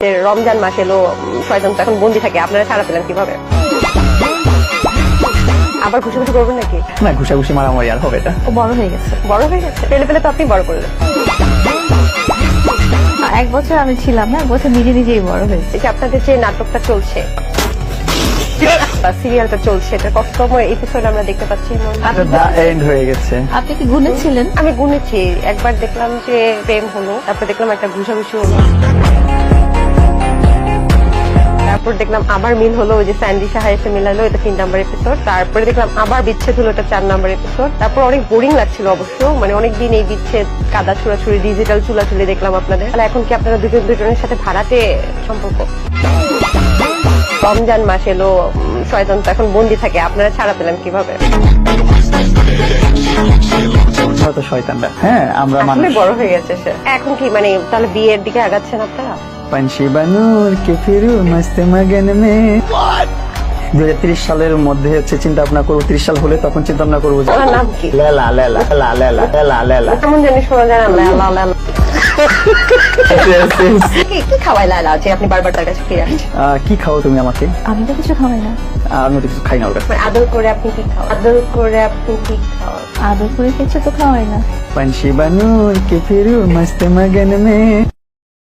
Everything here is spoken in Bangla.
রমজান মাস এলো, শয়তান তো এখন বন্দি থাকে, আপনারা ছাড়া পেলেন কিভাবে? আবার ঘুষাঘুষি করবেন নাকি? না, ঘুষাঘুষি মারামারি আর হবে এটা। ও বড় হয়ে গেছে। বড় হয়ে গেছে পেলে পেলে তো আপনি বড় করলেন। 1 বছর আমি ছিলাম না, 1 বছর নিজে নিজেই বড় হয়েছে। এই যে আপনাদের যে নাটকটা চলছে বা সিরিয়ালটা চলছে, এটা কততম এপিসোড আমরা দেখতে পাচ্ছি? দা এন্ড হয়ে গেছে। আপনি কি গুনেছিলেন? আমি গুনেছি, একবার দেখলাম যে প্রেম হলো, তারপর দেখলাম একটা ঘুষাঘুষি হলো, তারপর দেখলাম আবার মিল হলো, ওই যে স্যান্ডি সাহা এসে মিলালো, এটা 3 নাম্বার এপিসোড। তারপরে দেখলাম আবার বিচ্ছেদ হলো, এটা 4 নাম্বার এপিসোড। তারপর অনেক বোরিং লাগছিল অবশ্য, মানে অনেকদিন এই বিচ্ছেদ, কাদা ছুড়াছুড়ি, ডিজিটাল চুলাচুলি দেখলাম আপনাদের। তাহলে এখন কি আপনারা দুজনের সাথে ভাড়াটে সম্পর্ক? রমজান মাস এলো, শয়তান তো এখন বন্দি থাকে, আপনারা ছাড়া পেলেন কিভাবে? হয়তো শয়তানরা। হ্যাঁ, আমরা আসলে মানুষ। বড় হয়ে গেছে সে। এখন কি মানে তাহলে বিয়ের দিকে আগাচ্ছেন আপনারা? पंछी बनूर के फिरू मस्त मगन में 2030 সালের মধ্যে হচ্ছে চিন্তা ভাবনা করবো, 30 সাল হলে তখন চিন্তা ভাবনা করবো যে ওনার নাম কি? লেলা লেলা লেলা লেলা লেলা লেলা। কেমন জানি শোনা যায় না, লালা লালা। কি খাওয়ায় লালা আছে আপনি বারবার তার কাছে ফিরে আসছেন? কি খাও তুমি আমাকে? আমি তো কিছু খাওয়াই না। আমি তো কিছু খাই না ওর কাছে। মানে আদর করে আপনি কি খাওয়ান? আদর করে আপনি কি খাওয়ান? আদর করে কিছু তো খাওয়াই না। पंछी बनूर के फिरू मस्त मगन में